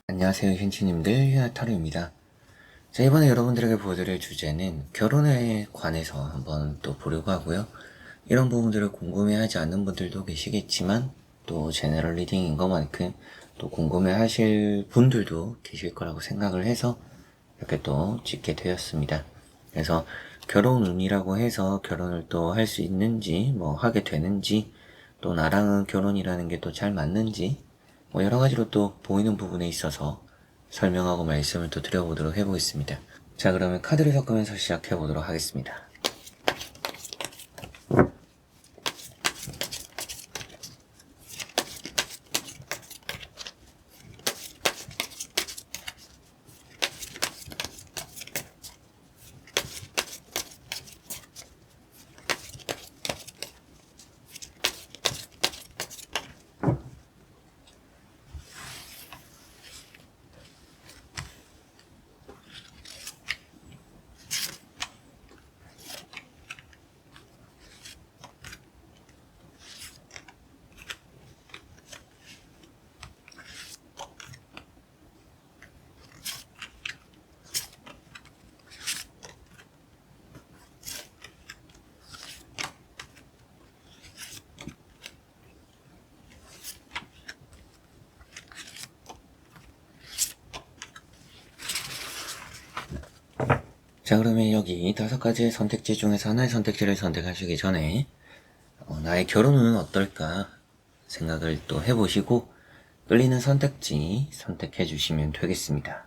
안녕하세요 현치님들, 휴나타로입니다. 자, 이번에 여러분들에게 보여드릴 주제는 결혼에 관해서 한번 또 보려고 하고요. 이런 부분들을 궁금해하지 않는 분들도 계시겠지만 또 제너럴 리딩인 것만큼 또 궁금해하실 분들도 계실 거라고 생각을 해서 이렇게 또 찍게 되었습니다. 그래서 결혼 운이라고 해서 결혼을 또 할 수 있는지, 뭐 하게 되는지, 또 나랑은 결혼이라는 게 또 잘 맞는지, 뭐 여러 가지로 또 보이는 부분에 있어서 설명하고 말씀을 또 드려보도록 해보겠습니다. 자, 그러면 카드를 섞으면서 시작해 보도록 하겠습니다. 자, 그러면 여기 5가지의 선택지 중에서 하나의 선택지를 선택하시기 전에 나의 결혼은 어떨까 생각을 또 해보시고 끌리는 선택지 선택해 주시면 되겠습니다.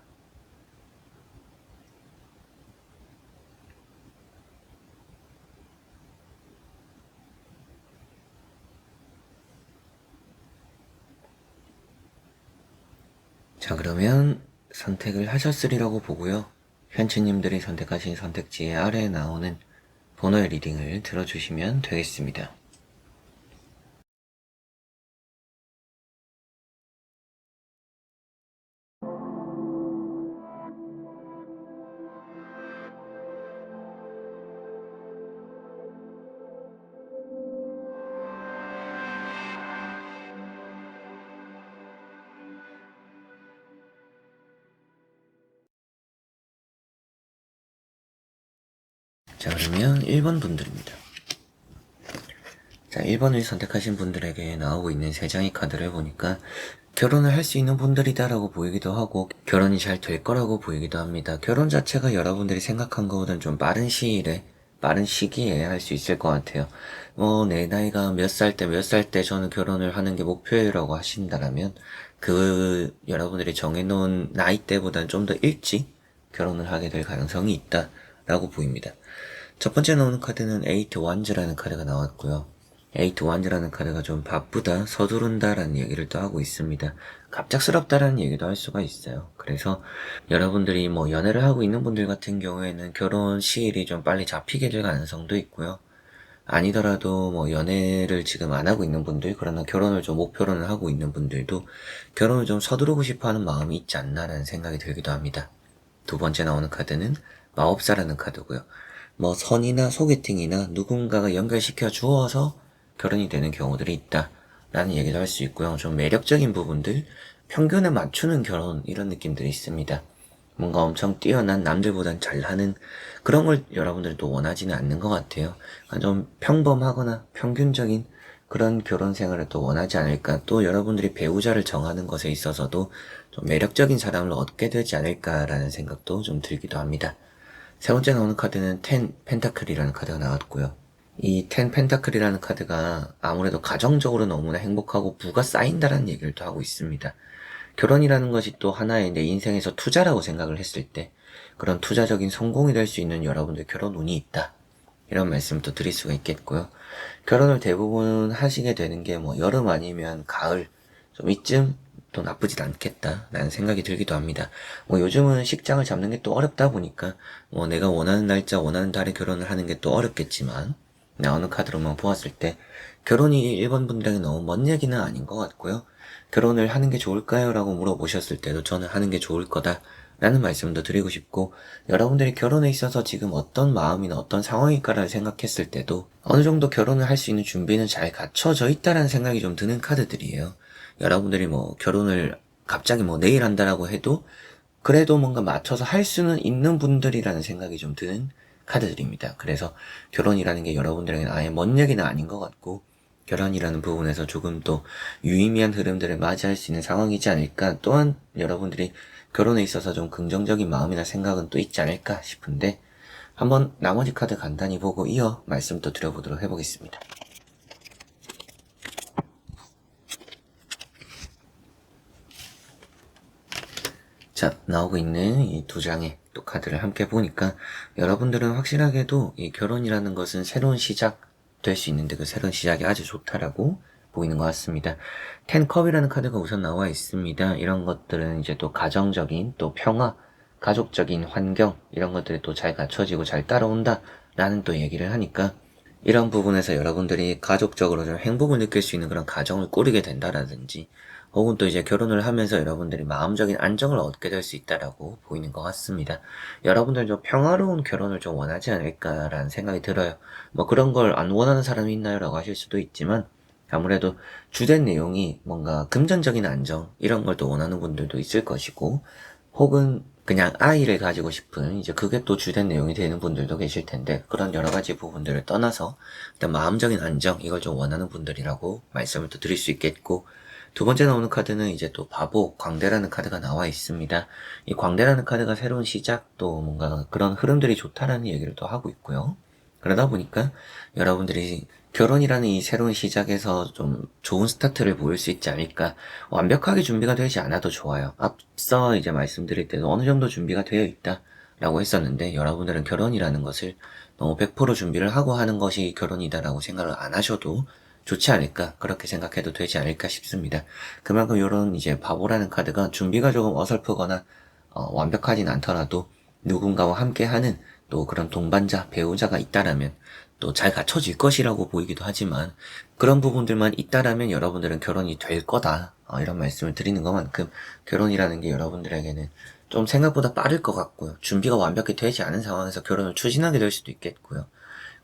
자, 그러면 선택을 하셨으리라고 보고요. 현치님들이 선택하신 선택지의 아래에 나오는 번호의 리딩을 들어주시면 되겠습니다. 자, 그러면 1번 분들입니다. 자, 1번을 선택하신 분들에게 나오고 있는 3장의 카드를 보니까 결혼을 할 수 있는 분들이다 라고 보이기도 하고 결혼이 잘 될 거라고 보이기도 합니다. 결혼 자체가 여러분들이 생각한 것보다는 좀 빠른 시기에 할 수 있을 것 같아요. 내 나이가 몇 살 때 저는 결혼을 하는 게 목표라고 하신다라면 여러분들이 정해놓은 나이대보다는 좀 더 일찍 결혼을 하게 될 가능성이 있다라고 보입니다. 첫 번째 나오는 카드는 에이트 완즈라는 카드가 나왔고요. 에이트 완즈라는 카드가 좀 바쁘다, 서두른다라는 얘기를 또 하고 있습니다. 갑작스럽다라는 얘기도 할 수가 있어요. 그래서 여러분들이 연애를 하고 있는 분들 같은 경우에는 결혼 시일이 좀 빨리 잡히게 될 가능성도 있고요. 아니더라도 연애를 지금 안 하고 있는 분들, 그러나 결혼을 좀 목표로는 하고 있는 분들도 결혼을 좀 서두르고 싶어 하는 마음이 있지 않나라는 생각이 들기도 합니다. 두 번째 나오는 카드는 마법사라는 카드고요. 선이나 소개팅이나 누군가가 연결시켜 주어서 결혼이 되는 경우들이 있다 라는 얘기도 할 수 있고요. 좀 매력적인 부분들, 평균에 맞추는 결혼, 이런 느낌들이 있습니다. 뭔가 엄청 뛰어난, 남들보단 잘하는 그런 걸 여러분들도 원하지는 않는 것 같아요. 좀 평범하거나 평균적인 그런 결혼 생활을 또 원하지 않을까. 또 여러분들이 배우자를 정하는 것에 있어서도 좀 매력적인 사람을 얻게 되지 않을까라는 생각도 좀 들기도 합니다. 세 번째 나오는 카드는 텐 펜타클이라는 카드가 나왔고요. 이 텐 펜타클이라는 카드가 아무래도 가정적으로 너무나 행복하고 부가 쌓인다라는 얘기를 또 하고 있습니다. 결혼이라는 것이 또 하나의 내 인생에서 투자라고 생각을 했을 때 그런 투자적인 성공이 될 수 있는 여러분들 결혼 운이 있다. 이런 말씀을 또 드릴 수가 있겠고요. 결혼을 대부분 하시게 되는 게 여름 아니면 가을 좀 이쯤 또 나쁘진 않겠다라는 생각이 들기도 합니다. 요즘은 식장을 잡는 게 또 어렵다 보니까 내가 원하는 날짜 원하는 달에 결혼을 하는 게 또 어렵겠지만 나오는 카드로만 보았을 때 결혼이 1번 분들에게 너무 먼 얘기는 아닌 것 같고요. 결혼을 하는 게 좋을까요? 라고 물어보셨을 때도 저는 하는 게 좋을 거다 라는 말씀도 드리고 싶고, 여러분들이 결혼에 있어서 지금 어떤 마음이나 어떤 상황일까를 생각했을 때도 어느 정도 결혼을 할 수 있는 준비는 잘 갖춰져 있다라는 생각이 좀 드는 카드들이에요. 여러분들이 결혼을 갑자기 뭐 내일 한다라고 해도 그래도 뭔가 맞춰서 할 수는 있는 분들이라는 생각이 좀 드는 카드들입니다. 그래서 결혼이라는 게 여러분들에게는 아예 먼 얘기는 아닌 것 같고, 결혼이라는 부분에서 조금 또 유의미한 흐름들을 맞이할 수 있는 상황이지 않을까. 또한 여러분들이 결혼에 있어서 좀 긍정적인 마음이나 생각은 또 있지 않을까 싶은데, 한번 나머지 카드 간단히 보고 이어 말씀 또 드려보도록 해보겠습니다. 자, 나오고 있는 이 두 장의 또 카드를 함께 보니까 여러분들은 확실하게도 이 결혼이라는 것은 새로운 시작 될 수 있는데 그 새로운 시작이 아주 좋다라고 보이는 것 같습니다. 텐컵이라는 카드가 우선 나와 있습니다. 이런 것들은 이제 또 가정적인 또 평화, 가족적인 환경 이런 것들이 또 잘 갖춰지고 잘 따라온다 라는 또 얘기를 하니까 이런 부분에서 여러분들이 가족적으로 좀 행복을 느낄 수 있는 그런 가정을 꾸리게 된다라든지 혹은 또 이제 결혼을 하면서 여러분들이 마음적인 안정을 얻게 될 수 있다라고 보이는 것 같습니다. 여러분들 좀 평화로운 결혼을 좀 원하지 않을까라는 생각이 들어요. 뭐 그런 걸 안 원하는 사람이 있나요? 라고 하실 수도 있지만 아무래도 주된 내용이 뭔가 금전적인 안정 이런 걸 또 원하는 분들도 있을 것이고 혹은 그냥 아이를 가지고 싶은 이제 그게 또 주된 내용이 되는 분들도 계실 텐데 그런 여러 가지 부분들을 떠나서 일단 마음적인 안정 이걸 좀 원하는 분들이라고 말씀을 또 드릴 수 있겠고 두 번째 나오는 카드는 이제 또 바보, 광대라는 카드가 나와 있습니다. 이 광대라는 카드가 새로운 시작 또 뭔가 그런 흐름들이 좋다라는 얘기를 또 하고 있고요. 그러다 보니까 여러분들이 결혼이라는 이 새로운 시작에서 좀 좋은 스타트를 보일 수 있지 않을까. 완벽하게 준비가 되지 않아도 좋아요. 앞서 이제 말씀드릴 때도 어느 정도 준비가 되어 있다라고 했었는데 여러분들은 결혼이라는 것을 너무 100% 준비를 하고 하는 것이 결혼이다라고 생각을 안 하셔도 좋지 않을까 그렇게 생각해도 되지 않을까 싶습니다. 그만큼 이런 이제 바보라는 카드가 준비가 조금 어설프거나 완벽하진 않더라도 누군가와 함께하는 또 그런 동반자 배우자가 있다라면 또 잘 갖춰질 것이라고 보이기도 하지만 그런 부분들만 있다라면 여러분들은 결혼이 될 거다 이런 말씀을 드리는 것만큼 결혼이라는 게 여러분들에게는 좀 생각보다 빠를 것 같고요. 준비가 완벽히 되지 않은 상황에서 결혼을 추진하게 될 수도 있겠고요.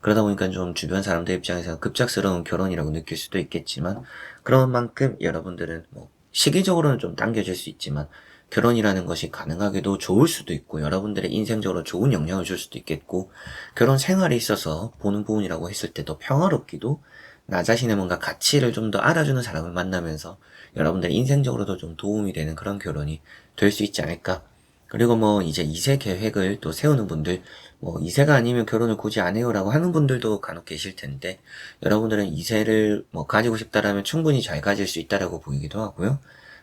그러다 보니까 좀 주변 사람들 입장에서 급작스러운 결혼이라고 느낄 수도 있겠지만 그런 만큼 여러분들은 뭐 시기적으로는 좀 당겨질 수 있지만 결혼이라는 것이 가능하게도 좋을 수도 있고 여러분들의 인생적으로 좋은 영향을 줄 수도 있겠고 결혼 생활에 있어서 보는 부분이라고 했을 때 더 평화롭기도 나 자신의 뭔가 가치를 좀 더 알아주는 사람을 만나면서 여러분들 인생적으로도 좀 도움이 되는 그런 결혼이 될 수 있지 않을까. 그리고 뭐 이제 2세 계획을 또 세우는 분들 뭐 2세가 아니면 결혼을 굳이 안 해요라고 하는 분들도 간혹 계실 텐데 여러분들은 2세를 뭐 가지고 싶다라면 충분히 잘 가질 수 있다라고 보이기도 하고요.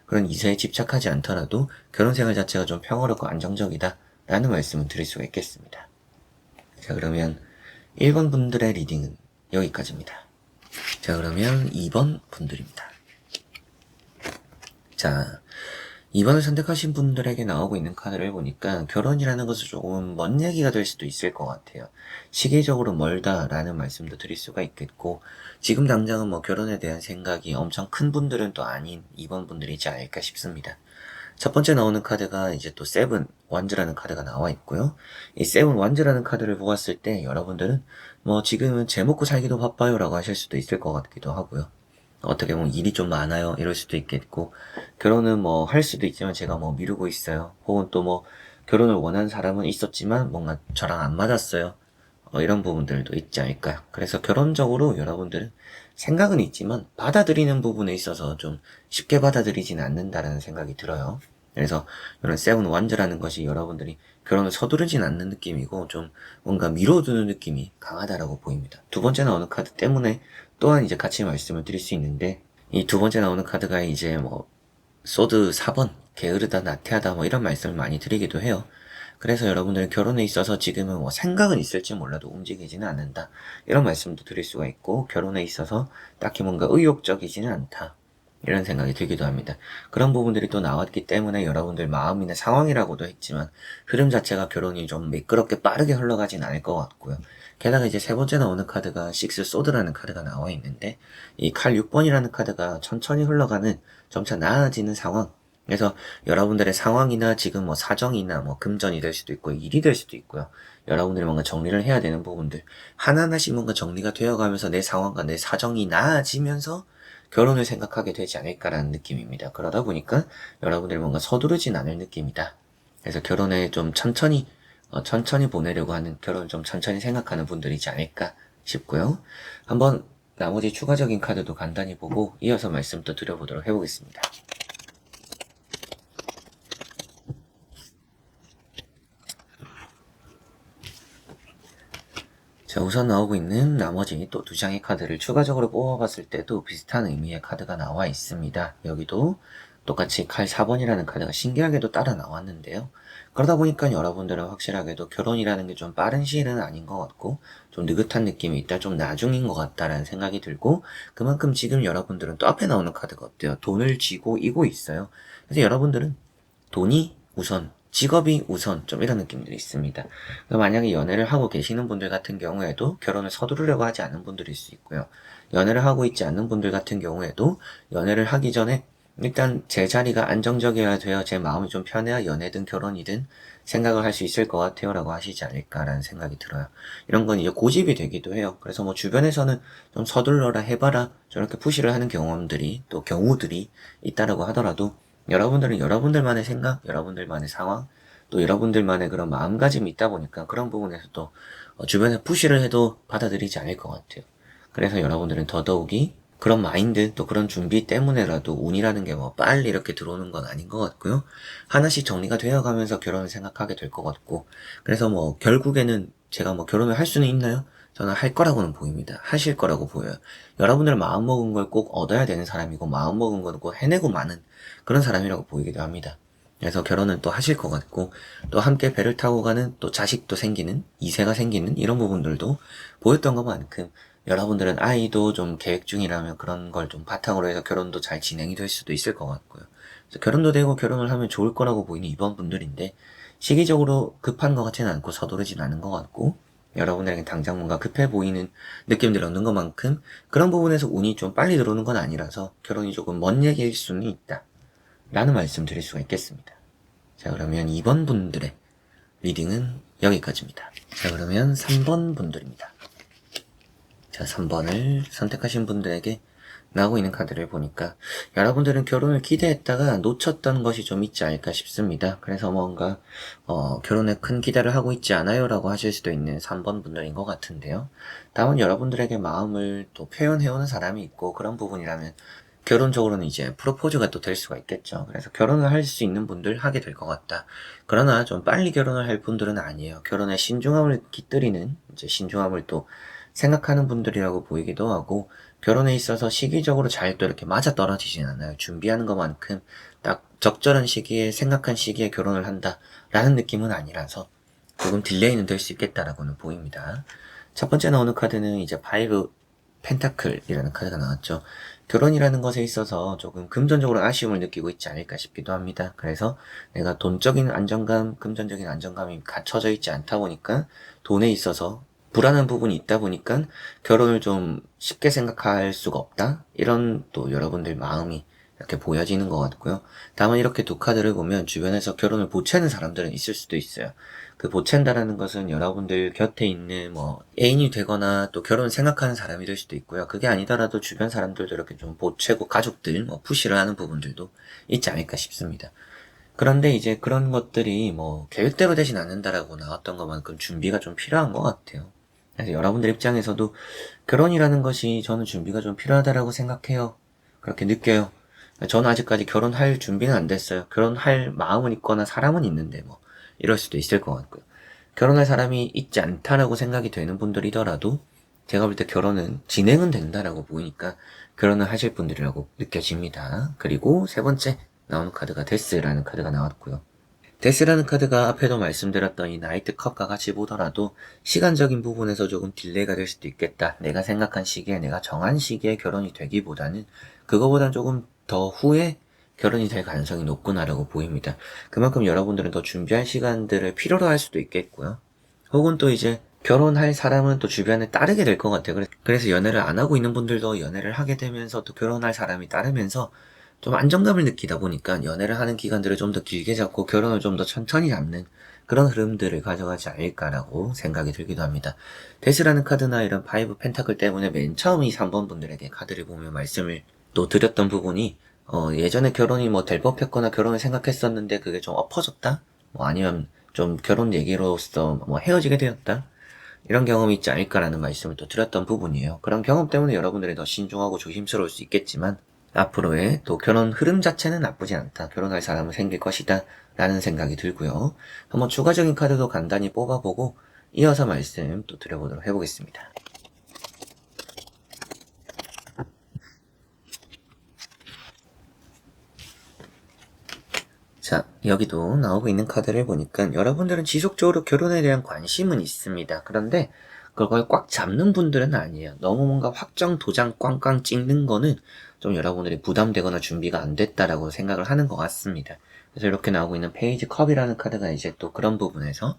그런 2세에 집착하지 않더라도 결혼 생활 자체가 좀 평화롭고 안정적이다 라는 말씀을 드릴 수가 있겠습니다. 자 그러면 1번 분들의 리딩은 여기까지입니다. 자 그러면 2번 분들입니다. 자 2번을 선택하신 분들에게 나오고 있는 카드를 보니까 결혼이라는 것은 조금 먼 얘기가 될 수도 있을 것 같아요. 시기적으로 멀다라는 말씀도 드릴 수가 있겠고 지금 당장은 뭐 결혼에 대한 생각이 엄청 큰 분들은 또 아닌 2번 분들이지 않을까 싶습니다. 첫 번째 나오는 카드가 이제 또 세븐 완즈라는 카드가 나와 있고요. 이 세븐 완즈라는 카드를 보았을 때 여러분들은 뭐 지금은 제 먹고 살기도 바빠요 라고 하실 수도 있을 것 같기도 하고요. 어떻게 보면 일이 좀 많아요 이럴 수도 있겠고 결혼은 뭐 할 수도 있지만 제가 뭐 미루고 있어요 혹은 또 뭐 결혼을 원하는 사람은 있었지만 뭔가 저랑 안 맞았어요 이런 부분들도 있지 않을까요. 그래서 결혼적으로 여러분들은 생각은 있지만 받아들이는 부분에 있어서 좀 쉽게 받아들이지는 않는다라는 생각이 들어요. 그래서 이런 세븐 완즈라는 것이 여러분들이 결혼을 서두르진 않는 느낌이고 좀 뭔가 미뤄두는 느낌이 강하다라고 보입니다. 두 번째 나오는 카드 때문에 또한 이제 같이 말씀을 드릴 수 있는데 이 두 번째 나오는 카드가 이제 뭐 소드 4번 게으르다 나태하다 뭐 이런 말씀을 많이 드리기도 해요. 그래서 여러분들 결혼에 있어서 지금은 뭐 생각은 있을지 몰라도 움직이지는 않는다 이런 말씀도 드릴 수가 있고 결혼에 있어서 딱히 뭔가 의욕적이지는 않다 이런 생각이 들기도 합니다. 그런 부분들이 또 나왔기 때문에 여러분들 마음이나 상황이라고도 했지만 흐름 자체가 결혼이 좀 매끄럽게 빠르게 흘러가진 않을 것 같고요. 게다가 이제 세 번째 나오는 카드가 식스 소드라는 카드가 나와 있는데 이 칼 6번이라는 카드가 천천히 흘러가는 점차 나아지는 상황. 그래서 여러분들의 상황이나 지금 뭐 사정이나 뭐 금전이 될 수도 있고 일이 될 수도 있고요. 여러분들이 뭔가 정리를 해야 되는 부분들 하나하나씩 뭔가 정리가 되어가면서 내 상황과 내 사정이 나아지면서 결혼을 생각하게 되지 않을까라는 느낌입니다. 그러다 보니까 여러분들이 뭔가 서두르진 않을 느낌이다. 그래서 결혼에 좀 천천히 보내려고 하는, 결혼을 좀 천천히 생각하는 분들이지 않을까 싶고요. 한번 나머지 추가적인 카드도 간단히 보고 이어서 말씀 또 드려보도록 해보겠습니다. 자, 우선 나오고 있는 나머지 또 두 장의 카드를 추가적으로 뽑아봤을 때도 비슷한 의미의 카드가 나와 있습니다. 여기도 똑같이 칼 4번이라는 카드가 신기하게도 따라 나왔는데요. 그러다 보니까 여러분들은 확실하게도 결혼이라는 게 좀 빠른 시일은 아닌 것 같고 좀 느긋한 느낌이 있다, 좀 나중인 것 같다라는 생각이 들고, 그만큼 지금 여러분들은 또 앞에 나오는 카드가 어때요? 돈을 쥐고 이고 있어요. 그래서 여러분들은 돈이 우선, 직업이 우선, 좀 이런 느낌들이 있습니다. 만약에 연애를 하고 계시는 분들 같은 경우에도 결혼을 서두르려고 하지 않는 분들일 수 있고요. 연애를 하고 있지 않는 분들 같은 경우에도 연애를 하기 전에 일단 제 자리가 안정적이어야 돼요, 제 마음이 좀 편해야 연애든 결혼이든 생각을 할 수 있을 것 같아요 라고 하시지 않을까라는 생각이 들어요. 이런 건 이제 고집이 되기도 해요. 그래서 뭐 주변에서는 좀 서둘러라, 해봐라, 저렇게 푸시를 하는 경우들이 있다라고 하더라도 여러분들은 여러분들만의 생각, 여러분들만의 상황, 또 여러분들만의 그런 마음가짐이 있다 보니까 그런 부분에서도 주변에 푸시를 해도 받아들이지 않을 것 같아요. 그래서 여러분들은 더더욱이 그런 마인드, 또 그런 준비 때문에라도 운이라는 게 뭐 빨리 이렇게 들어오는 건 아닌 것 같고요. 하나씩 정리가 되어가면서 결혼을 생각하게 될 것 같고, 그래서 뭐 결국에는 제가 뭐 결혼을 할 수는 있나요? 저는 할 거라고는 보입니다. 하실 거라고 보여요. 여러분들 마음먹은 걸 꼭 얻어야 되는 사람이고, 마음먹은 걸 꼭 해내고 마는 그런 사람이라고 보이기도 합니다. 그래서 결혼은 또 하실 것 같고, 또 함께 배를 타고 가는, 또 자식도 생기는, 이세가 생기는 이런 부분들도 보였던 것만큼 여러분들은 아이도 좀 계획 중이라면 그런 걸 좀 바탕으로 해서 결혼도 잘 진행이 될 수도 있을 것 같고요. 그래서 결혼도 되고 결혼을 하면 좋을 거라고 보이는 이번 분들인데, 시기적으로 급한 것 같지는 않고 서두르진 않은 것 같고, 여러분들에게 당장 뭔가 급해 보이는 느낌들이 없는 것만큼 그런 부분에서 운이 좀 빨리 들어오는 건 아니라서 결혼이 조금 먼 얘기일 수는 있다 라는 말씀 드릴 수가 있겠습니다. 자, 그러면 2번 분들의 리딩은 여기까지입니다. 자, 그러면 3번 분들입니다. 자, 3번을 선택하신 분들에게 나오고 있는 카드를 보니까 여러분들은 결혼을 기대했다가 놓쳤던 것이 좀 있지 않을까 싶습니다. 그래서 뭔가 결혼에 큰 기대를 하고 있지 않아요 라고 하실 수도 있는 3번 분들인 것 같은데요. 다만 여러분들에게 마음을 또 표현해오는 사람이 있고 그런 부분이라면 결혼적으로는 이제 프로포즈가 또 될 수가 있겠죠. 그래서 결혼을 할 수 있는 분들 하게 될 것 같다. 그러나 좀 빨리 결혼을 할 분들은 아니에요. 결혼에 신중함을 깃들이는, 이제 신중함을 또 생각하는 분들이라고 보이기도 하고, 결혼에 있어서 시기적으로 잘 또 이렇게 맞아 떨어지진 않아요. 준비하는 것만큼 딱 적절한 시기에, 생각한 시기에 결혼을 한다라는 느낌은 아니라서 조금 딜레이는 될 수 있겠다라고는 보입니다. 첫 번째 나오는 카드는 이제 5 펜타클이라는 카드가 나왔죠. 결혼이라는 것에 있어서 조금 금전적으로 아쉬움을 느끼고 있지 않을까 싶기도 합니다. 그래서 내가 돈적인 안정감, 금전적인 안정감이 갖춰져 있지 않다 보니까 돈에 있어서 불안한 부분이 있다 보니까 결혼을 좀 쉽게 생각할 수가 없다? 이런 또 여러분들 마음이 이렇게 보여지는 것 같고요. 다만 이렇게 두 카드를 보면 주변에서 결혼을 보채는 사람들은 있을 수도 있어요. 그 보챈다라는 것은 여러분들 곁에 있는 뭐 애인이 되거나 또 결혼을 생각하는 사람이 될 수도 있고요. 그게 아니더라도 주변 사람들도 이렇게 좀 보채고 가족들 뭐 푸시를 하는 부분들도 있지 않을까 싶습니다. 그런데 이제 그런 것들이 뭐 계획대로 되진 않는다라고 나왔던 것만큼 준비가 좀 필요한 것 같아요. 그래서 여러분들 입장에서도 결혼이라는 것이 저는 준비가 좀 필요하다라고 생각해요. 그렇게 느껴요. 저는 아직까지 결혼할 준비는 안 됐어요. 결혼할 마음은 있거나 사람은 있는데 뭐 이럴 수도 있을 것 같고요. 결혼할 사람이 있지 않다라고 생각이 되는 분들이더라도 제가 볼 때 결혼은 진행은 된다라고 보이니까 결혼을 하실 분들이라고 느껴집니다. 그리고 세 번째 나오는 카드가 데스라는 카드가 나왔고요. 데스라는 카드가 앞에도 말씀드렸던 이 나이트 컵과 같이 보더라도 시간적인 부분에서 조금 딜레이가 될 수도 있겠다. 내가 생각한 시기에, 내가 정한 시기에 결혼이 되기보다는 그거보단 조금 더 후에 결혼이 될 가능성이 높구나라고 보입니다. 그만큼 여러분들은 더 준비할 시간들을 필요로 할 수도 있겠고요. 혹은 또 이제 결혼할 사람은 또 주변에 따르게 될 것 같아요. 그래서 연애를 안 하고 있는 분들도 연애를 하게 되면서 또 결혼할 사람이 따르면서 좀 안정감을 느끼다 보니까 연애를 하는 기간들을 좀 더 길게 잡고 결혼을 좀 더 천천히 잡는 그런 흐름들을 가져가지 않을까라고 생각이 들기도 합니다. 데스라는 카드나 이런 5 펜타클 때문에 맨 처음 이 3번 분들에게 카드를 보며 말씀을 또 드렸던 부분이 예전에 결혼이 뭐 될 법했거나 결혼을 생각했었는데 그게 좀 엎어졌다? 뭐 아니면 좀 결혼 얘기로서 뭐 헤어지게 되었다? 이런 경험이 있지 않을까라는 말씀을 또 드렸던 부분이에요. 그런 경험 때문에 여러분들이 더 신중하고 조심스러울 수 있겠지만 앞으로의 또 결혼 흐름 자체는 나쁘지 않다. 결혼할 사람은 생길 것이다. 라는 생각이 들고요. 한번 추가적인 카드도 간단히 뽑아보고 이어서 말씀 또 드려보도록 해보겠습니다. 자, 여기도 나오고 있는 카드를 보니까 여러분들은 지속적으로 결혼에 대한 관심은 있습니다. 그런데 그걸 꽉 잡는 분들은 아니에요. 너무 뭔가 확정 도장 꽝꽝 찍는 거는 좀 여러분들이 부담되거나 준비가 안 됐다라고 생각을 하는 것 같습니다. 그래서 이렇게 나오고 있는 페이지 컵이라는 카드가 이제 또 그런 부분에서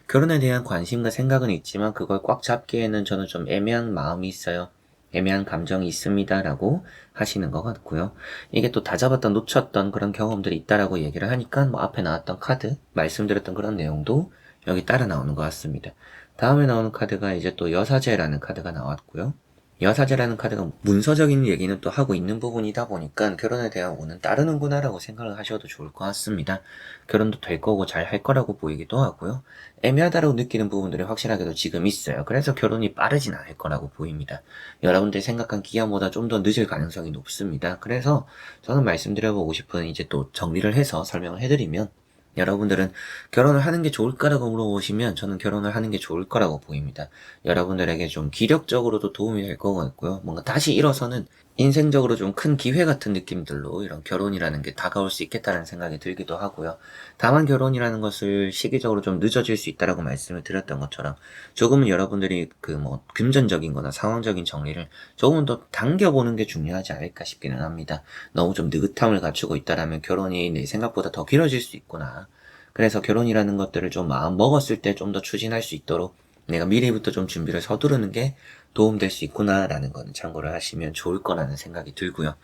결혼에 대한 관심과 생각은 있지만 그걸 꽉 잡기에는 저는 좀 애매한 마음이 있어요. 애매한 감정이 있습니다라고 하시는 것 같고요. 이게 또 다 잡았던 놓쳤던 그런 경험들이 있다라고 얘기를 하니까 뭐 앞에 나왔던 카드, 말씀드렸던 그런 내용도 여기 따라 나오는 것 같습니다. 다음에 나오는 카드가 이제 또 여사제라는 카드가 나왔고요. 여사제라는 카드가 문서적인 얘기는 또 하고 있는 부분이다 보니까 결혼에 대한 운은 따르는구나 라고 생각을 하셔도 좋을 것 같습니다. 결혼도 될 거고 잘 할 거라고 보이기도 하고요. 애매하다고 느끼는 부분들이 확실하게도 지금 있어요. 그래서 결혼이 빠르진 않을 거라고 보입니다. 여러분들이 생각한 기한보다 좀 더 늦을 가능성이 높습니다. 그래서 저는 말씀드려보고 싶은 이제 또 정리를 해서 설명을 해드리면 여러분들은 결혼을 하는 게 좋을까라고 물어보시면 저는 결혼을 하는 게 좋을 거라고 보입니다. 여러분들에게 좀 기력적으로도 도움이 될 것 같고요. 뭔가 다시 일어서는 인생적으로 좀 큰 기회 같은 느낌들로 이런 결혼이라는 게 다가올 수 있겠다는 생각이 들기도 하고요. 다만 결혼이라는 것을 시기적으로 좀 늦어질 수 있다라고 말씀을 드렸던 것처럼 조금은 여러분들이 그 뭐 금전적인 거나 상황적인 정리를 조금은 더 당겨보는 게 중요하지 않을까 싶기는 합니다. 너무 좀 느긋함을 갖추고 있다라면 결혼이 내 생각보다 더 길어질 수 있구나. 그래서 결혼이라는 것들을 좀 마음 먹었을 때 좀 더 추진할 수 있도록 내가 미리부터 좀 준비를 서두르는 게 도움될 수 있구나라는 거는 참고를 하시면 좋을 거라는 생각이 들고요.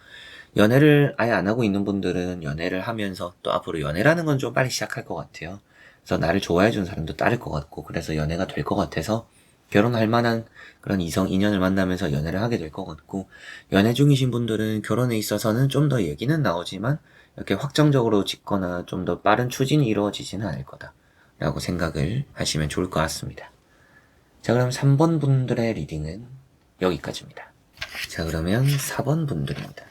연애를 아예 안 하고 있는 분들은 연애를 하면서 또 앞으로 연애라는 건 좀 빨리 시작할 것 같아요. 그래서 나를 좋아해주는 사람도 따를 것 같고 그래서 연애가 될 것 같아서 결혼할 만한 그런 이성 인연을 만나면서 연애를 하게 될 것 같고 연애 중이신 분들은 결혼에 있어서는 좀 더 얘기는 나오지만 이렇게 확정적으로 짓거나 좀 더 빠른 추진이 이루어지지는 않을 거다 라고 생각을 하시면 좋을 것 같습니다. 자, 그럼 3번 분들의 리딩은 여기까지입니다. 자, 그러면 4번 분들입니다.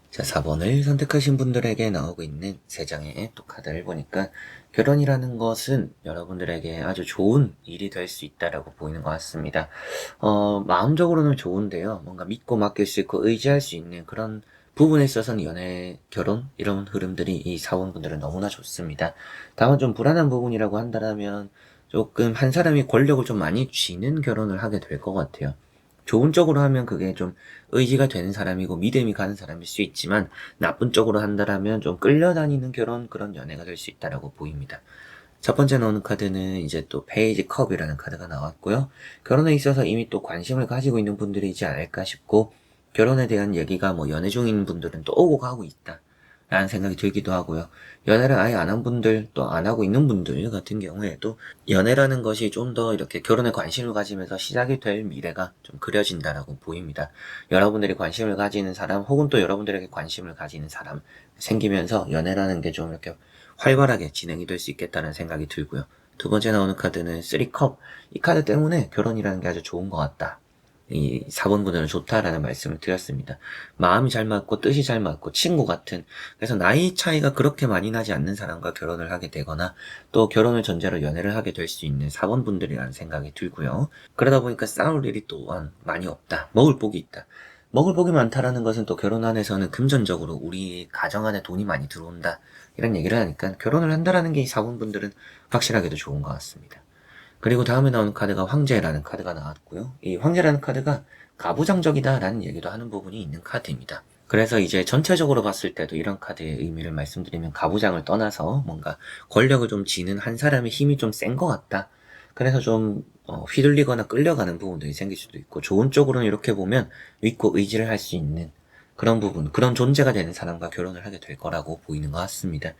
자, 4번을 선택하신 분들에게 나오고 있는 3장의 또 카드를 보니까 결혼이라는 것은 여러분들에게 아주 좋은 일이 될 수 있다라고 보이는 것 같습니다. 마음적으로는 좋은데요. 뭔가 믿고 맡길 수 있고 의지할 수 있는 그런 부분에 있어서는 연애, 결혼 이런 흐름들이 이 4번 분들은 너무나 좋습니다. 다만 좀 불안한 부분이라고 한다면 조금 한 사람이 권력을 좀 많이 쥐는 결혼을 하게 될 것 같아요. 좋은 쪽으로 하면 그게 좀 의지가 되는 사람이고 믿음이 가는 사람일 수 있지만 나쁜 쪽으로 한다라면 좀 끌려다니는 그런 연애가 될 수 있다라고 보입니다. 첫 번째 나오는 카드는 이제 또 페이지 컵이라는 카드가 나왔고요. 결혼에 있어서 이미 또 관심을 가지고 있는 분들이지 않을까 싶고 결혼에 대한 얘기가 뭐 연애 중인 분들은 또 오고 가고 있다. 라는 생각이 들기도 하고요. 연애를 아예 안 한 분들, 또 안 하고 있는 분들 같은 경우에도 연애라는 것이 좀 더 이렇게 결혼에 관심을 가지면서 시작이 될 미래가 좀 그려진다라고 보입니다. 여러분들이 관심을 가지는 사람, 혹은 또 여러분들에게 관심을 가지는 사람 생기면서 연애라는 게 좀 이렇게 활발하게 진행이 될 수 있겠다는 생각이 들고요. 두 번째 나오는 카드는 3컵. 이 카드 때문에 결혼이라는 게 아주 좋은 것 같다. 이 4번 분들은 좋다라는 말씀을 드렸습니다. 마음이 잘 맞고 뜻이 잘 맞고 친구 같은, 그래서 나이 차이가 그렇게 많이 나지 않는 사람과 결혼을 하게 되거나 또 결혼을 전제로 연애를 하게 될 수 있는 4번 분들이라는 생각이 들고요. 그러다 보니까 싸울 일이 또한 많이 없다. 먹을 복이 있다. 먹을 복이 많다라는 것은 또 결혼 안에서는 금전적으로 우리 가정 안에 돈이 많이 들어온다. 이런 얘기를 하니까 결혼을 한다라는 게 이 4번 분들은 확실하게도 좋은 것 같습니다. 그리고 다음에 나오는 카드가 황제라는 카드가 나왔고요. 이 황제라는 카드가 가부장적이다라는 얘기도 하는 부분이 있는 카드입니다. 그래서 이제 전체적으로 봤을 때도 이런 카드의 의미를 말씀드리면 가부장을 떠나서 뭔가 권력을 좀 쥐는 한 사람의 힘이 좀 센 것 같다. 그래서 좀 휘둘리거나 끌려가는 부분들이 생길 수도 있고 좋은 쪽으로는 이렇게 보면 믿고 의지를 할 수 있는 그런 부분, 그런 존재가 되는 사람과 결혼을 하게 될 거라고 보이는 것 같습니다.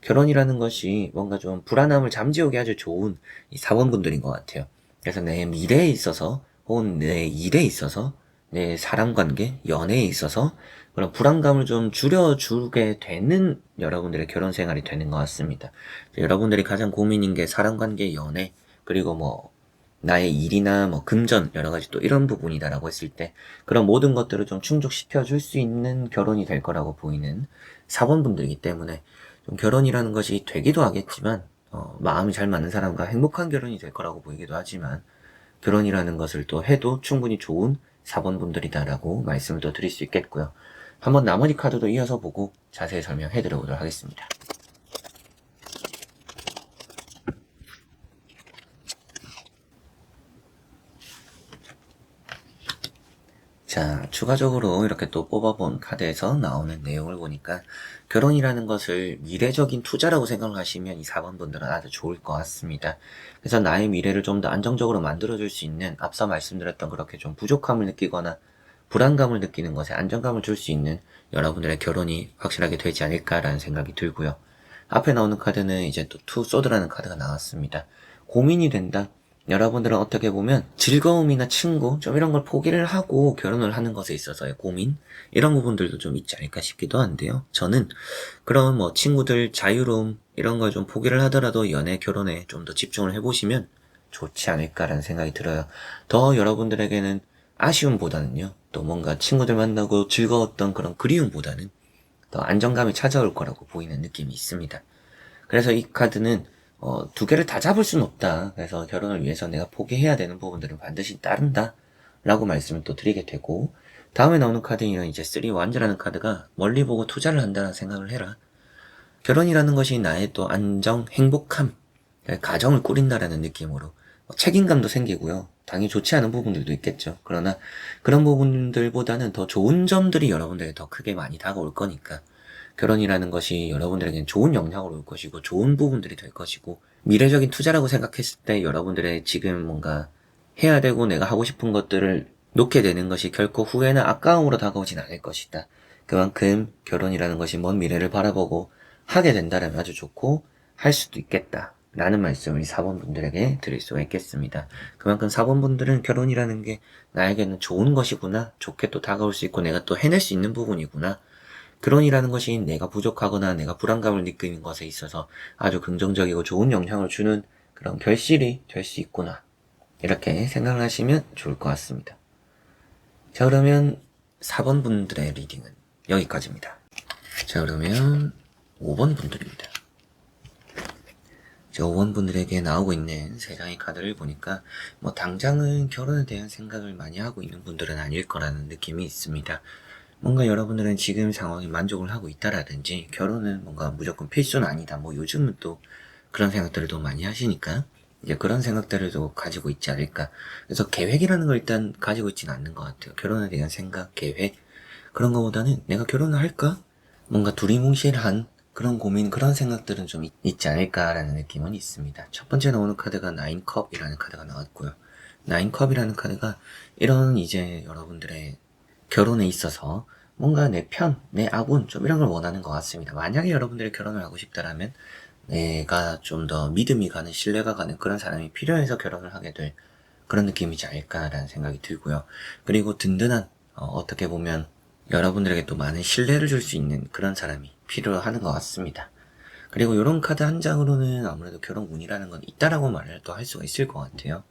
결혼이라는 것이 뭔가 좀 불안함을 잠재우기 아주 좋은 이 사원분들인 것 같아요. 그래서 내 미래에 있어서 혹은 내 일에 있어서 내 사람관계, 연애에 있어서 그런 불안감을 좀 줄여주게 되는 여러분들의 결혼 생활이 되는 것 같습니다. 여러분들이 가장 고민인 게 사람관계, 연애, 그리고 뭐 나의 일이나 뭐 금전 여러 가지 또 이런 부분이다라고 했을 때 그런 모든 것들을 좀 충족시켜 줄 수 있는 결혼이 될 거라고 보이는 4번 분들이기 때문에 좀 결혼이라는 것이 되기도 하겠지만 마음이 잘 맞는 사람과 행복한 결혼이 될 거라고 보이기도 하지만 결혼이라는 것을 또 해도 충분히 좋은 4번 분들이다라고 말씀을 또 드릴 수 있겠고요. 한번 나머지 카드도 이어서 보고 자세히 설명해 드려보도록 하겠습니다. 자, 추가적으로 이렇게 또 뽑아본 카드에서 나오는 내용을 보니까 결혼이라는 것을 미래적인 투자라고 생각을 하시면 이 4번 분들은 아주 좋을 것 같습니다. 그래서 나의 미래를 좀 더 안정적으로 만들어줄 수 있는 앞서 말씀드렸던 그렇게 좀 부족함을 느끼거나 불안감을 느끼는 것에 안정감을 줄 수 있는 여러분들의 결혼이 확실하게 되지 않을까라는 생각이 들고요. 앞에 나오는 카드는 이제 또 투 소드라는 카드가 나왔습니다. 고민이 된다. 여러분들은 어떻게 보면 즐거움이나 친구 좀 이런 걸 포기를 하고 결혼을 하는 것에 있어서의 고민 이런 부분들도 좀 있지 않을까 싶기도 한데요. 저는 그런 뭐 친구들 자유로움 이런 걸 좀 포기를 하더라도 연애 결혼에 좀 더 집중을 해보시면 좋지 않을까라는 생각이 들어요. 더 여러분들에게는 아쉬움보다는요 또 뭔가 친구들 만나고 즐거웠던 그런 그리움보다는 더 안정감이 찾아올 거라고 보이는 느낌이 있습니다. 그래서 이 카드는 두 개를 다 잡을 수는 없다. 그래서 결혼을 위해서 내가 포기해야 되는 부분들은 반드시 따른다. 라고 말씀을 또 드리게 되고 다음에 나오는 카드는 이제 3 완즈라는 카드가 멀리 보고 투자를 한다는 생각을 해라. 결혼이라는 것이 나의 또 안정, 행복함, 가정을 꾸린다라는 느낌으로 책임감도 생기고요. 당연히 좋지 않은 부분들도 있겠죠. 그러나 그런 부분들보다는 더 좋은 점들이 여러분들에게 더 크게 많이 다가올 거니까 결혼이라는 것이 여러분들에게는 좋은 영향으로 올 것이고 좋은 부분들이 될 것이고 미래적인 투자라고 생각했을 때 여러분들의 지금 뭔가 해야 되고 내가 하고 싶은 것들을 놓게 되는 것이 결코 후회나 아까움으로 다가오진 않을 것이다. 그만큼 결혼이라는 것이 먼 미래를 바라보고 하게 된다면 아주 좋고 할 수도 있겠다. 라는 말씀을 4번 분들에게 드릴 수가 있겠습니다. 그만큼 4번 분들은 결혼이라는 게 나에게는 좋은 것이구나. 좋게 또 다가올 수 있고 내가 또 해낼 수 있는 부분이구나. 결혼이라는 것이 내가 부족하거나 내가 불안감을 느끼는 것에 있어서 아주 긍정적이고 좋은 영향을 주는 그런 결실이 될 수 있구나. 이렇게 생각을 하시면 좋을 것 같습니다. 자, 그러면 4번 분들의 리딩은 여기까지입니다. 자, 그러면 5번 분들입니다. 5번 분들에게 나오고 있는 3장의 카드를 보니까 뭐 당장은 결혼에 대한 생각을 많이 하고 있는 분들은 아닐 거라는 느낌이 있습니다. 뭔가 여러분들은 지금 상황에 만족을 하고 있다라든지 결혼은 뭔가 무조건 필수는 아니다. 뭐 요즘은 또 그런 생각들을 더 많이 하시니까 이제 그런 생각들을 또 가지고 있지 않을까. 그래서 계획이라는 걸 일단 가지고 있지는 않는 것 같아요. 결혼에 대한 생각, 계획 그런 거보다는 내가 결혼을 할까? 뭔가 두리뭉실한 그런 고민, 그런 생각들은 좀 있지 않을까라는 느낌은 있습니다. 첫 번째 나오는 카드가 9컵이라는 카드가 나왔고요. 9컵이라는 카드가 이런 이제 여러분들의 결혼에 있어서 뭔가 내 편, 내 아군 좀 이런 걸 원하는 것 같습니다. 만약에 여러분들이 결혼을 하고 싶다라면 내가 좀 더 믿음이 가는, 신뢰가 가는 그런 사람이 필요해서 결혼을 하게 될 그런 느낌이지 않을까라는 생각이 들고요. 그리고 든든한 어떻게 보면 여러분들에게 또 많은 신뢰를 줄 수 있는 그런 사람이 필요하는 것 같습니다. 그리고 이런 카드 한 장으로는 아무래도 결혼 운이라는 건 있다라고 말을 또 할 수가 있을 것 같아요.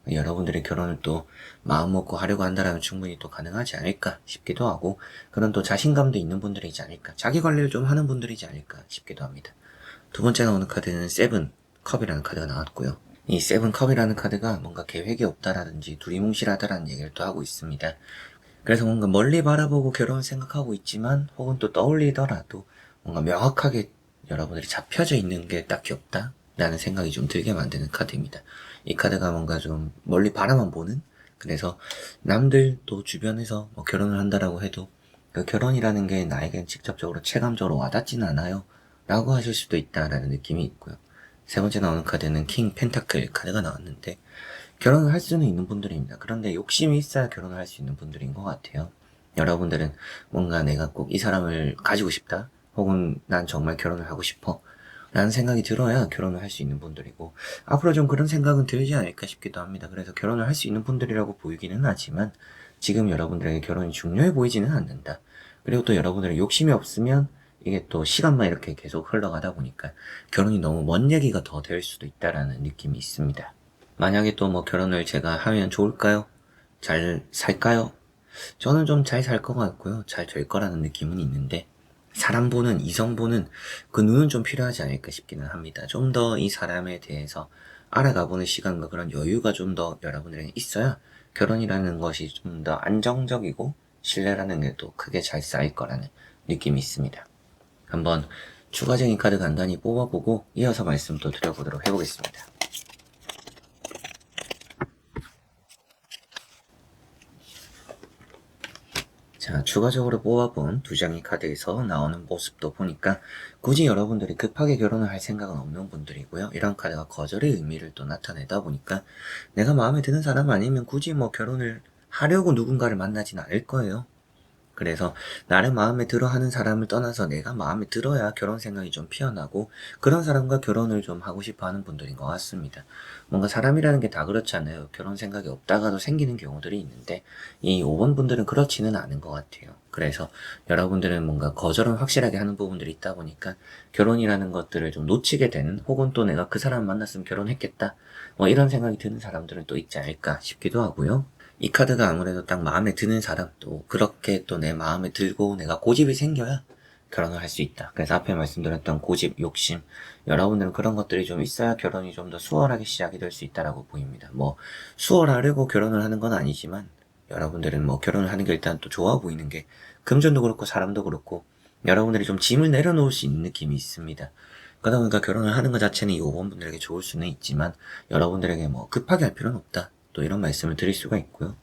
여러분들의 결혼을 또 마음 먹고 하려고 한다면 충분히 또 가능하지 않을까 싶기도 하고 그런 또 자신감도 있는 분들이지 않을까, 자기 관리를 좀 하는 분들이지 않을까 싶기도 합니다. 두 번째 나오는 카드는 세븐 컵이라는 카드가 나왔고요. 이 세븐 컵이라는 카드가 뭔가 계획이 없다라든지 두리뭉실하다라는 얘기를 또 하고 있습니다. 그래서 뭔가 멀리 바라보고 결혼을 생각하고 있지만 혹은 또 떠올리더라도 뭔가 명확하게 여러분들이 잡혀져 있는 게 딱히 없다 라는 생각이 좀 들게 만드는 카드입니다. 이 카드가 뭔가 좀 멀리 바라만 보는, 그래서 남들 또 주변에서 뭐 결혼을 한다라고 해도 그 결혼이라는 게 나에겐 직접적으로 체감적으로 와닿지는 않아요 라고 하실 수도 있다라는 느낌이 있고요. 세 번째 나오는 카드는 킹 펜타클 카드가 나왔는데 결혼을 할 수는 있는 분들입니다. 그런데 욕심이 있어야 결혼을 할 수 있는 분들인 것 같아요. 여러분들은 뭔가 내가 꼭 이 사람을 가지고 싶다, 혹은 난 정말 결혼을 하고 싶어 라는 생각이 들어야 결혼을 할 수 있는 분들이고, 앞으로 좀 그런 생각은 들지 않을까 싶기도 합니다. 그래서 결혼을 할 수 있는 분들이라고 보이기는 하지만 지금 여러분들에게 결혼이 중요해 보이지는 않는다. 그리고 또 여러분들의 욕심이 없으면 이게 또 시간만 이렇게 계속 흘러가다 보니까 결혼이 너무 먼 얘기가 더 될 수도 있다라는 느낌이 있습니다. 만약에 또 뭐 결혼을 제가 하면 좋을까요? 잘 살까요? 저는 좀 잘 살 것 같고요. 잘 될 거라는 느낌은 있는데, 사람 보는, 이성 보는 그 눈은 좀 필요하지 않을까 싶기는 합니다. 좀 더 이 사람에 대해서 알아가보는 시간과 그런 여유가 좀 더 여러분들에게 있어야 결혼이라는 것이 좀 더 안정적이고 신뢰라는 게 또 크게 잘 쌓일 거라는 느낌이 있습니다. 한번 추가적인 카드 간단히 뽑아보고 이어서 말씀 또 드려보도록 해보겠습니다. 자, 추가적으로 뽑아본 두 장의 카드에서 나오는 모습도 보니까 굳이 여러분들이 급하게 결혼을 할 생각은 없는 분들이고요. 이런 카드가 거절의 의미를 또 나타내다 보니까 내가 마음에 드는 사람 아니면 굳이 뭐 결혼을 하려고 누군가를 만나진 않을 거예요. 그래서 나를 마음에 들어 하는 사람을 떠나서 내가 마음에 들어야 결혼 생각이 좀 피어나고 그런 사람과 결혼을 좀 하고 싶어 하는 분들인 것 같습니다. 뭔가 사람이라는 게 다 그렇잖아요. 결혼 생각이 없다가도 생기는 경우들이 있는데 이 5번 분들은 그렇지는 않은 것 같아요. 그래서 여러분들은 뭔가 거절은 확실하게 하는 부분들이 있다 보니까 결혼이라는 것들을 좀 놓치게 되는, 혹은 또 내가 그 사람 만났으면 결혼했겠다 뭐 이런 생각이 드는 사람들은 또 있지 않을까 싶기도 하고요. 이 카드가 아무래도 딱 마음에 드는 사람, 또 그렇게 또 내 마음에 들고 내가 고집이 생겨야 결혼을 할 수 있다. 그래서 앞에 말씀드렸던 고집, 욕심, 여러분들은 그런 것들이 좀 있어야 결혼이 좀 더 수월하게 시작이 될 수 있다라고 보입니다. 뭐 수월하려고 결혼을 하는 건 아니지만 여러분들은 뭐 결혼을 하는 게 일단 또 좋아 보이는 게, 금전도 그렇고 사람도 그렇고 여러분들이 좀 짐을 내려놓을 수 있는 느낌이 있습니다. 그러다 보니까 결혼을 하는 것 자체는 이 5번 분들에게 좋을 수는 있지만 여러분들에게 뭐 급하게 할 필요는 없다, 또 이런 말씀을 드릴 수가 있고요.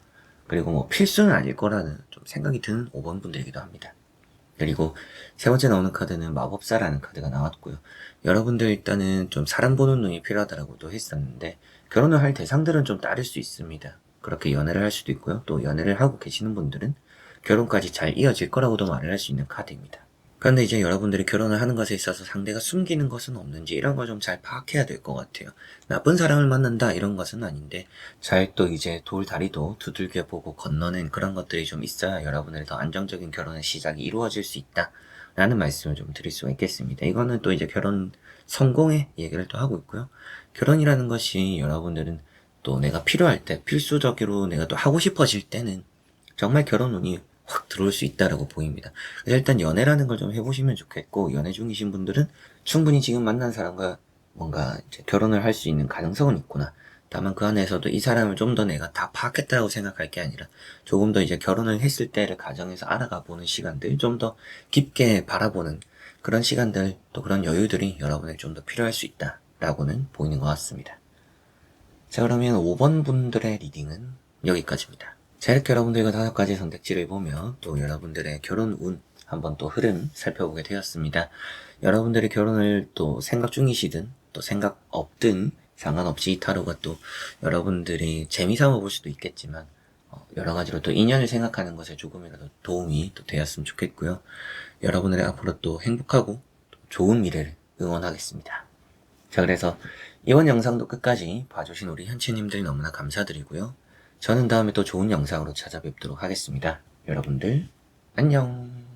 그리고 뭐 필수는 아닐 거라는 좀 생각이 드는 5번 분들이기도 합니다. 그리고 세 번째 나오는 카드는 마법사라는 카드가 나왔고요. 여러분들 일단은 좀 사람 보는 눈이 필요하다고도 했었는데 결혼을 할 대상들은 좀 따를 수 있습니다. 그렇게 연애를 할 수도 있고요. 또 연애를 하고 계시는 분들은 결혼까지 잘 이어질 거라고도 말을 할 수 있는 카드입니다. 그런데 이제 여러분들이 결혼을 하는 것에 있어서 상대가 숨기는 것은 없는지 이런 걸 좀 잘 파악해야 될 것 같아요. 나쁜 사람을 만난다 이런 것은 아닌데 잘 또 이제 돌다리도 두들겨 보고 건너는 그런 것들이 좀 있어야 여러분의 더 안정적인 결혼의 시작이 이루어질 수 있다 라는 말씀을 좀 드릴 수가 있겠습니다. 이거는 또 이제 결혼 성공의 얘기를 또 하고 있고요. 결혼이라는 것이 여러분들은 또 내가 필요할 때, 필수적으로 내가 또 하고 싶어질 때는 정말 결혼 운이 확 들어올 수 있다라고 보입니다. 그래서 일단 연애라는 걸 좀 해보시면 좋겠고, 연애 중이신 분들은 충분히 지금 만난 사람과 뭔가 이제 결혼을 할 수 있는 가능성은 있구나. 다만 그 안에서도 이 사람을 좀 더 내가 다 파악했다고 생각할 게 아니라 조금 더 이제 결혼을 했을 때를 가정해서 알아가 보는 시간들, 좀 더 깊게 바라보는 그런 시간들, 또 그런 여유들이 여러분에게 좀 더 필요할 수 있다라고는 보이는 것 같습니다. 자, 그러면 5번 분들의 리딩은 여기까지입니다. 자, 이렇게 여러분들과 5가지 선택지를 보며 또 여러분들의 결혼 운 한번 또 흐름 살펴보게 되었습니다. 여러분들이 결혼을 또 생각 중이시든 또 생각 없든 상관없이 이 타로가 또 여러분들이 재미삼아 볼 수도 있겠지만 여러 가지로 또 인연을 생각하는 것에 조금이라도 도움이 또 되었으면 좋겠고요. 여러분들의 앞으로 또 행복하고 또 좋은 미래를 응원하겠습니다. 자, 그래서 이번 영상도 끝까지 봐주신 우리 현치님들 너무나 감사드리고요. 저는 다음에 또 좋은 영상으로 찾아뵙도록 하겠습니다. 여러분들 안녕.